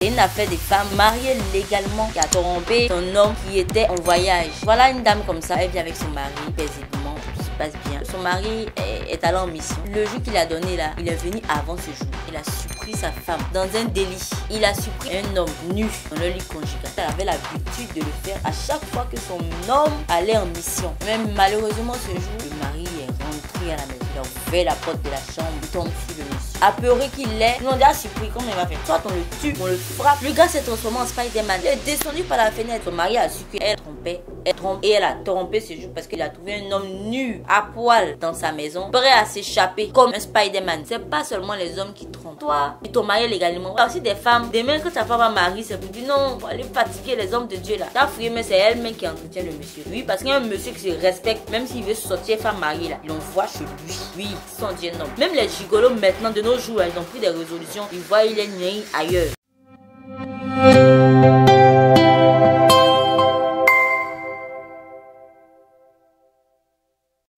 C'est une affaire des femmes mariées légalement qui a trompé son homme qui était en voyage. Voilà une dame comme ça, elle vit avec son mari paisiblement, tout se passe bien. Son mari est allé en mission. Le jour qu'il a donné là, il est venu avant ce jour. Il a surpris sa femme dans un délit. Il a surpris un homme nu dans le lit conjugal. Elle avait l'habitude de le faire à chaque fois que son homme allait en mission. Même malheureusement ce jour, le mari est rentré à la maison. Il a ouvert la porte de la chambre, il tombe sur le monsieur. Apeuré qu'il est, ils l'ont déjà surpris. Comment il va faire? Soit on le tue, on le frappe. Le gars s'est transformé en Spider-Man. Il est descendu par la fenêtre. Son mari a su qu'elle trompait. Elle trompe et elle a trompé ce jour parce qu'il a trouvé un homme nu à poil dans sa maison, prêt à s'échapper comme un Spider-Man. C'est pas seulement les hommes qui trompent. Toi, ils t'ont marié légalement. Il y a aussi des femmes. Demain, quand ta femme va marier, c'est pour dire non, faut aller fatiguer les hommes de Dieu là. Ta fille, mais c'est elle-même qui entretient le monsieur. Oui, parce qu'il y a un monsieur qui se respecte, même s'il veut sortir femme mariée là, il l'envoie chez lui. Oui, son Dieu non. Même les gigolos maintenant de nos jours, ils ont pris des résolutions. Ils voient il est né ailleurs.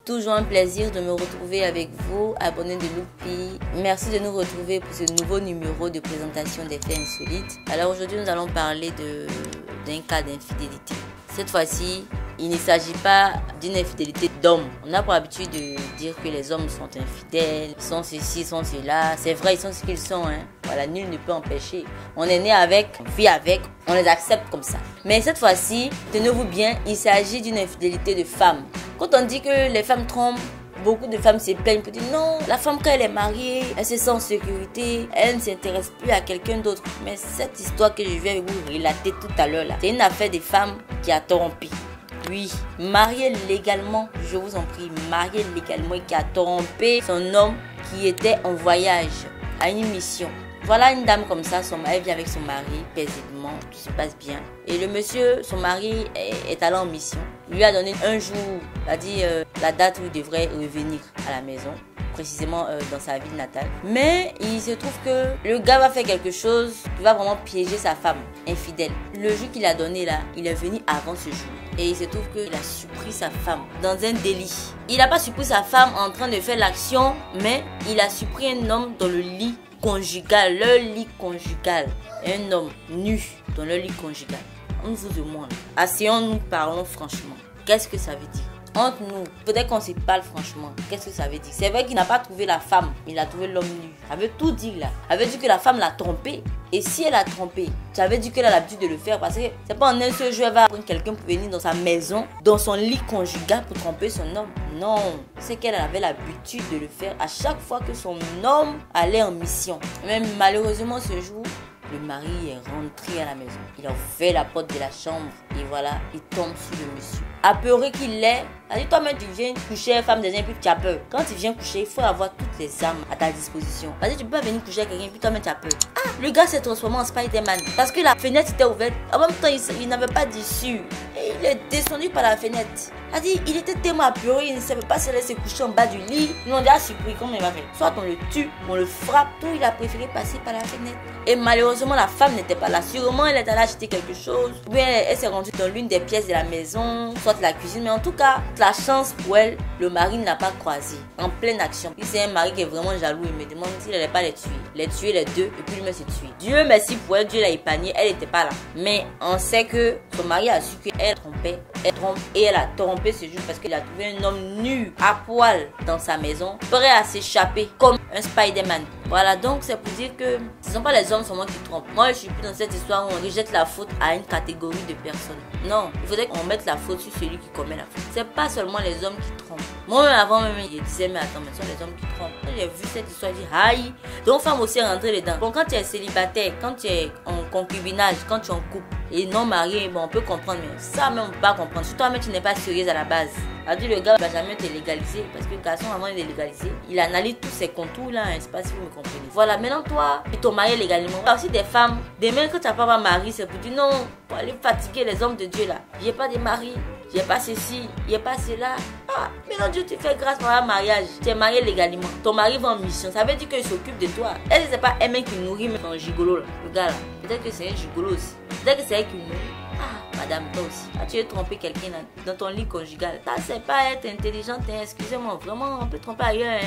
Toujours un plaisir de me retrouver avec vous, abonnés de Loupi. Merci de nous retrouver pour ce nouveau numéro de présentation des faits insolites. Alors aujourd'hui, nous allons parler d'un cas d'infidélité. Cette fois-ci, il ne s'agit pas d'une infidélité d'homme. On a pour habitude de dire que les hommes sont infidèles, ils sont ceci, ils sont cela. C'est vrai, ils sont ce qu'ils sont. Voilà, nul ne peut empêcher. On est né avec, on vit avec, on les accepte comme ça. Mais cette fois-ci, tenez-vous bien, il s'agit d'une infidélité de femmes. Quand on dit que les femmes trompent, beaucoup de femmes se plaignent pour dire non, la femme quand elle est mariée, elle se sent en sécurité, elle ne s'intéresse plus à quelqu'un d'autre. Mais cette histoire que je viens vous relater tout à l'heure là, c'est une affaire des femmes qui a trompé. Oui, mariée légalement, je vous en prie, mariée légalement et qui a trompé son homme qui était en voyage à une mission. Voilà une dame comme ça, elle vit avec son mari paisiblement, tout se passe bien. Et le monsieur, son mari est allé en mission. Il lui a donné un jour, il a dit la date où il devrait revenir à la maison, précisément dans sa ville natale. Mais il se trouve que le gars va faire quelque chose qui va vraiment piéger sa femme infidèle. Le jour qu'il a donné là, il est venu avant ce jour. Et il se trouve qu'il a surpris sa femme dans un délit. Il n'a pas surpris sa femme en train de faire l'action, mais il a surpris un homme dans le lit conjugal, le lit conjugal. Un homme nu dans le lit conjugal. On vous demande, asseyons-nous, parlons franchement. Qu'est-ce que ça veut dire? Entre nous, peut-être qu'on se parle franchement. Qu'est-ce que ça veut dire? C'est vrai qu'il n'a pas trouvé la femme, il a trouvé l'homme nu. Ça veut tout dire là. Ça veut dire que la femme l'a trompé. Et si elle a trompé, ça veut dire qu'elle a l'habitude de le faire. Parce que c'est pas en un seul jour, elle va prendre quelqu'un pour venir dans sa maison, dans son lit conjugal pour tromper son homme. Non, c'est qu'elle avait l'habitude de le faire à chaque fois que son homme allait en mission. Même malheureusement ce jour, le mari est rentré à la maison. Il a ouvert la porte de la chambre et voilà, il tombe sur le monsieur. Apeuré qu'il est, il dit toi-même tu viens coucher, femme des gens, puis tu as peur. Quand tu viens coucher, il faut avoir toutes les armes à ta disposition. Parce que tu peux pas venir coucher avec quelqu'un, puis toi-même tu as peur. Ah, le gars s'est transformé en Spider-Man parce que la fenêtre était ouverte. En même temps, il n'avait pas d'issue. Et il est descendu par la fenêtre. Il était tellement apeuré, il ne savait pas s'il allait se coucher en bas du lit. Ils l'ont déjà surpris, comment il va faire? Soit on le tue, on le frappe, tout. Il a préféré passer par la fenêtre. Et malheureusement, la femme n'était pas là. Sûrement, elle est allée acheter quelque chose. Ou bien, elle s'est rendue dans l'une des pièces de la maison, soit la cuisine. Mais en tout cas, la chance pour elle, le mari ne l'a pas croisé. En pleine action. Puis c'est un mari qui est vraiment jaloux. Il me demande s'il n'allait pas les tuer. Les tuer les deux, et puis lui-même s'est tué. Dieu merci pour elle, Dieu l'a épargné. Elle n'était pas là. Mais on sait que son mari a su qu'elle trompait. Elle trompe et elle a trompé ce jour parce qu'il a trouvé un homme nu à poil dans sa maison, prêt à s'échapper comme un Spider-Man. Voilà, donc c'est pour dire que ce ne sont pas les hommes seulement qui trompent. Moi, je suis plus dans cette histoire où on rejette la faute à une catégorie de personnes. Non, il faudrait qu'on mette la faute sur celui qui commet la faute. C'est pas seulement les hommes qui trompent. Moi, avant même, je disais, mais attends, mais ce sont les hommes qui trompent. Quand j'ai vu cette histoire, je dis, aïe. Donc, femme aussi est rentrée dedans. Bon, quand tu es célibataire, quand tu es en concubinage, quand tu es en couple et non marié, bon, on peut comprendre, mais ça même, on peut pas comprendre. Si toi-même, tu n'es pas sérieuse à la base. C'est-à-dire, le gars ne va jamais te légaliser parce que le garçon, avant de légaliser, il analyse tous ces contours-là, je ne sais pas si vous me comprenez. Voilà, maintenant, toi, tu t'es marié légalement. Il y a aussi des femmes, demain, quand tu n'as pas un mari, c'est pour dire non, pour aller fatiguer les hommes de Dieu là. J'ai pas de mari, j'ai pas ceci, j'ai pas cela. Ah, maintenant, Dieu te fait grâce par un mariage. Tu es marié légalement. Ton mari va en mission. Ça veut dire qu'il s'occupe de toi. Elle, c'est pas un mec qui nourrit, mais un gigolo là. Le gars là. Peut-être que c'est un gigolo aussi. Peut-être que c'est elle qui nourrit. Ah. madame, toi aussi. Ah, tu veux tromper quelqu'un dans ton lit conjugal. Ça, c'est pas être intelligente, hein. Excusez-moi, vraiment, on peut tromper ailleurs.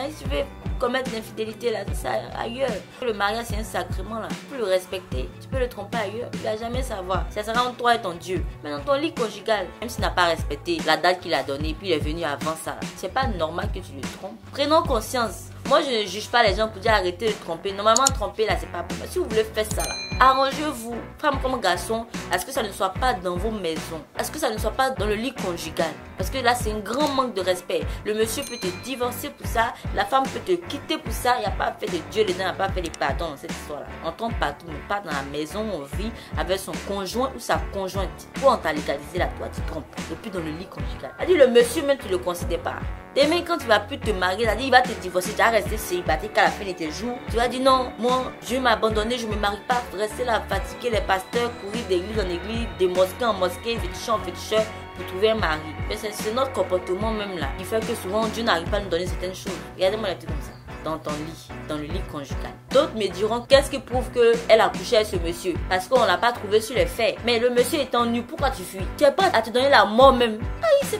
Si tu veux commettre l'infidélité, là, c'est ça, ailleurs. Le mariage, c'est un sacrement, là. Tu peux le respecter, tu peux le tromper ailleurs. Il va jamais savoir. Ça sera entre toi et ton Dieu. Mais dans ton lit conjugal, même s'il n'a pas respecté la date qu'il a donnée, puis il est venu avant ça, c'est pas normal que tu le trompes. Prenons conscience. Moi, je ne juge pas les gens pour dire arrêtez de tromper. Normalement, tromper là, c'est pas bon. Si vous voulez faire ça là, arrangez-vous, femme comme garçon, à ce que ça ne soit pas dans vos maisons, à ce que ça ne soit pas dans le lit conjugal. Parce que là, c'est un grand manque de respect. Le monsieur peut te divorcer pour ça, la femme peut te quitter pour ça. Il n'y a pas fait de Dieu, les dents, il n'y a pas fait de pardon dans cette histoire-là. On trompe partout, mais pas dans la maison où on vit avec son conjoint ou sa conjointe. Pour on t'a légalisé là, toi, tu trompes. Et puis dans le lit conjugal. C'est-à-dire, le monsieur, même tu ne le considères pas. Demain, quand tu vas plus te marier, c'est-à-dire, il va te divorcer, tu vas rester célibataire qu'à la fin de tes jours. Tu vas dire non, moi, je vais m'abandonner, je ne me marie pas. Rester là, fatiguer les pasteurs, courir d'église en église, de mosquée en mosquée, féticheur en féticheur, pour trouver un mari. Mais c'est notre comportement même là. Il fait que souvent, Dieu n'arrive pas à nous donner certaines choses. Regardez-moi les trucs comme ça. Dans ton lit, dans le lit conjugal. D'autres me diront qu'est-ce qui prouve qu'elle a couché avec ce monsieur? Parce qu'on l'a pas trouvé sur les faits. Mais le monsieur étant nu, pourquoi tu fuis? Tu n'es pas à te donner la mort même.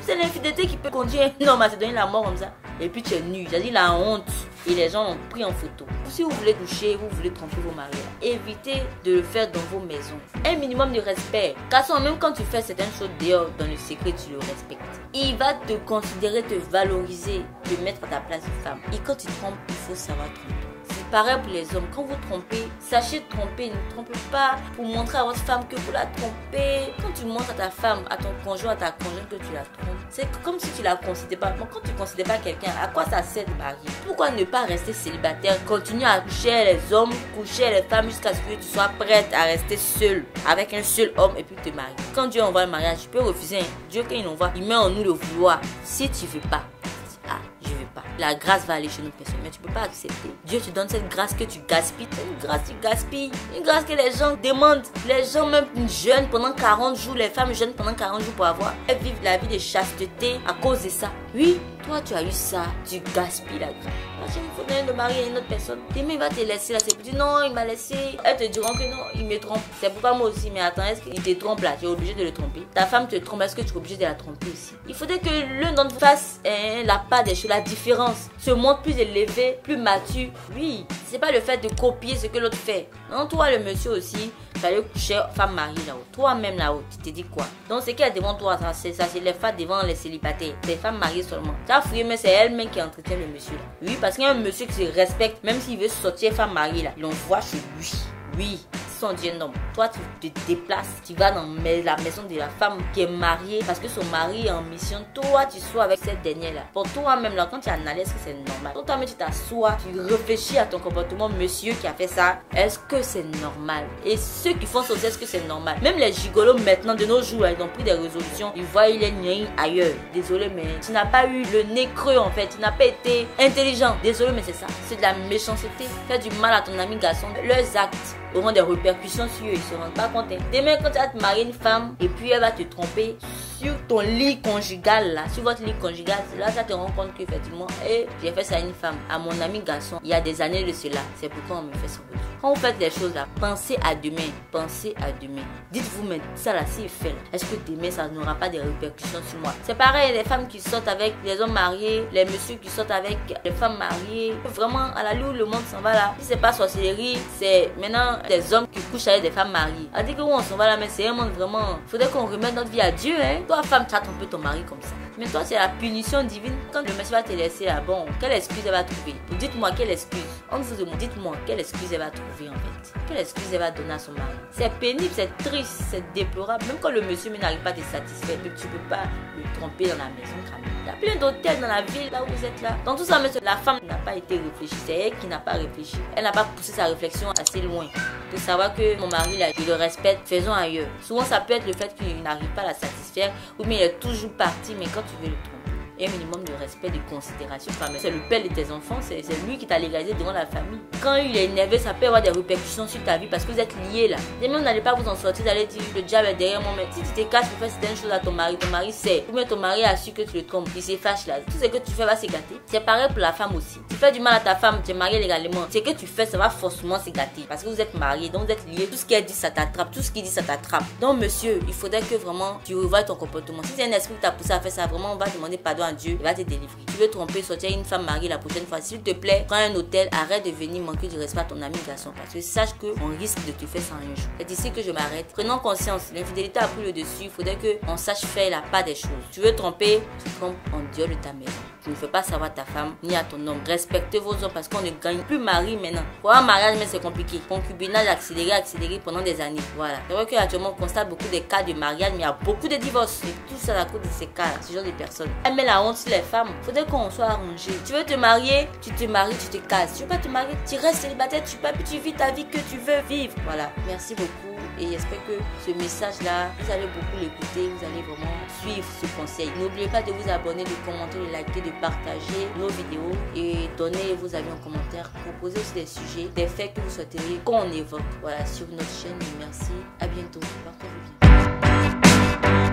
C'est l'infidélité qui peut conduire un homme à te donner la mort comme ça. Et puis tu es nu, c'est-à-dire la honte. Et les gens l'ont pris en photo. Si vous voulez coucher, vous voulez tromper vos maris, évitez de le faire dans vos maisons. Un minimum de respect. Garçon, même quand tu fais certaines choses dehors, dans le secret, tu le respectes. Il va te considérer, te valoriser, te mettre à ta place de femme. Et quand tu trompes, il faut savoir tromper. C'est pareil pour les hommes. Quand vous trompez, sachez tromper. Ne trompez pas pour montrer à votre femme que vous la trompez. Quand tu montres à ta femme, à ton conjoint, à ta conjointe que tu la trompes, c'est comme si tu la considères pas. Quand tu ne considères pas quelqu'un, à quoi ça sert de marier? Pourquoi ne pas rester célibataire? Continue à coucher les hommes, coucher les femmes jusqu'à ce que tu sois prête à rester seule avec un seul homme et puis te marier. Quand Dieu envoie le mariage, tu peux refuser. Dieu, quand il envoie, il met en nous le vouloir. Si tu ne veux pas, je veux pas. La grâce va aller chez une personne, mais tu peux pas accepter. Dieu te donne cette grâce que tu gaspilles. C'est une grâce que tu gaspilles. Une grâce que les gens demandent. Les gens même jeûnent pendant 40 jours. Les femmes jeûnent pendant 40 jours pour avoir. Elles vivent la vie de chasteté à cause de ça. Oui, toi tu as eu ça. Tu gaspilles la grâce. Il faut donner de marier à une autre personne. Demain il va te laisser là. C'est pour dire non, il m'a laissé. Elles te diront que non, il me trompe. C'est pourquoi moi aussi. Mais attends, est-ce qu'il te trompe là? Tu es obligé de le tromper. Ta femme te trompe. Est-ce que tu es obligé de la tromper aussi? Il faudrait que l'un d'entre vous fasse la part des choses, la différence. Se montre plus élevé, plus mature. Oui, c'est pas le fait de copier ce que l'autre fait. Non, toi le monsieur aussi, tu allais coucher femme mariée là-haut. Toi-même là-haut, tu te dis quoi? Donc c'est qu'elle devant toi, ça c'est les femmes devant les célibataires. C'est les femmes mariées seulement. Tu as fouillé, mais c'est elle-même qui entretient le monsieur là. Oui, parce qu'il y a un monsieur qui se respecte, même s'il veut sortir femme mariée là, il l'envoie chez lui. Oui. Son Dieu, non. Toi, tu te déplaces, tu vas dans la maison de la femme qui est mariée parce que son mari est en mission. Toi, tu sois avec cette dernière-là. Pour toi-même, là, quand tu analyses, est-ce que c'est normal? Pour toi-même, tu t'assois, tu réfléchis à ton comportement. Monsieur qui a fait ça, est-ce que c'est normal? Et ceux qui font ça aussi, est-ce que c'est normal? Même les gigolos maintenant, de nos jours, ils ont pris des résolutions. Ils voient les niais ailleurs. Désolé, mais tu n'as pas eu le nez creux en fait. Tu n'as pas été intelligent. Désolé, mais c'est ça. C'est de la méchanceté. Faire du mal à ton ami garçon. Leurs actes auront des répercussions sur eux, ils ne se rendent pas compte. Demain, quand tu vas te marier une femme et puis elle va te tromper sur ton lit conjugal, là, sur votre lit conjugal, c'est là que tu te rends compte qu'effectivement, j'ai fait ça à une femme, à mon ami garçon, il y a des années de cela. C'est pourquoi on me fait ça. Quand vous faites les choses là, pensez à demain. Pensez à demain. Dites-vous, mais ça là, c'est fait. Est-ce que demain, ça n'aura pas des répercussions sur moi? C'est pareil, les femmes qui sortent avec les hommes mariés, les messieurs qui sortent avec les femmes mariées. Vraiment, à la où le monde s'en va là. Si c'est pas sorcellerie, c'est maintenant des hommes qui couchent avec des femmes mariées. À dire que où on s'en va là, mais c'est un monde vraiment. Faudrait qu'on remette notre vie à Dieu, hein. Toi, femme, tu as trompé ton mari comme ça. Mais toi, c'est la punition divine. Quand le monsieur va te laisser là, bon, quelle excuse elle va trouver? Dites-moi quelle excuse. On vous demande, dites-moi quelle excuse elle va trouver en fait. Quelle excuse elle va donner à son mari? C'est pénible, c'est triste, c'est déplorable. Même quand le monsieur n'arrive pas à te satisfaire, tu ne peux pas le tromper dans la maison quand même. Il y a plein d'hôtels dans la ville là où vous êtes là. Dans tout ça, monsieur, la femme n'a pas été réfléchie. C'est elle qui n'a pas réfléchi. Elle n'a pas poussé sa réflexion assez loin. De savoir que mon mari là, il le respecte, faisons ailleurs. Souvent, ça peut être le fait qu'il n'arrive pas à la satisfaire ou bien il est toujours parti, mais quand tu veux le tromper. et un minimum de respect, de considération. C'est le père de tes enfants, c'est lui qui t'a légalisé devant la famille. Quand il est énervé, ça peut avoir des répercussions sur ta vie parce que vous êtes liés là. Et même vous n'allez pas vous en sortir, vous allez dire le diable est derrière moi. Mais si tu te caches pour faire certaines choses à ton mari sait. Ou bien ton mari a su que tu le trompes, il se fâche là. Tout ce que tu fais va se gâter. C'est pareil pour la femme aussi. Tu fais du mal à ta femme, tu es marié légalement. Ce que tu fais, ça va forcément se gâter. Parce que vous êtes mariés, donc vous êtes liés. Tout ce qu'elle dit, ça t'attrape. Tout ce qu'il dit, ça t'attrape. Donc monsieur, il faudrait que vraiment tu revoies ton comportement. Si c'est un esprit qui t'a poussé à faire ça, vraiment on va demander pardon à Dieu. Il va te délivrer. Tu veux tromper, sortir une femme mariée la prochaine fois. S'il te plaît, prends un hôtel, arrête de venir manquer du respect à ton ami garçon. Parce que sache qu'on risque de te faire ça un jour. C'est ici que je m'arrête. Prenons conscience, l'infidélité a pris le dessus. Il faudrait qu'on sache faire la part des choses. Tu veux tromper, tu trompes en dehors de ta maison. Tu ne fais pas savoir à ta femme ni à ton homme. Respectez vos hommes parce qu'on ne gagne plus mari maintenant. Pour un mariage, mais c'est compliqué. Concubinage accéléré pendant des années. Voilà. C'est vrai qu'actuellement, on constate beaucoup de cas de mariage, mais il y a beaucoup de divorces. Et tout ça à cause de ces cas, ce genre de personnes. Elle met la honte sur les femmes. Il faudrait qu'on soit arrangé. Tu veux te marier, tu te maries, tu te cases. Tu veux pas te marier, tu restes célibataire, tu vis ta vie que tu veux vivre. Voilà. Merci beaucoup. Et j'espère que ce message-là, vous allez beaucoup l'écouter, vous allez vraiment suivre ce conseil. N'oubliez pas de vous abonner, de commenter, de liker, de partager nos vidéos et donner vos avis en commentaire. Proposez aussi des sujets, des faits que vous souhaiteriez qu'on évoque. Voilà, sur notre chaîne. Merci, à bientôt. Portez-vous bien.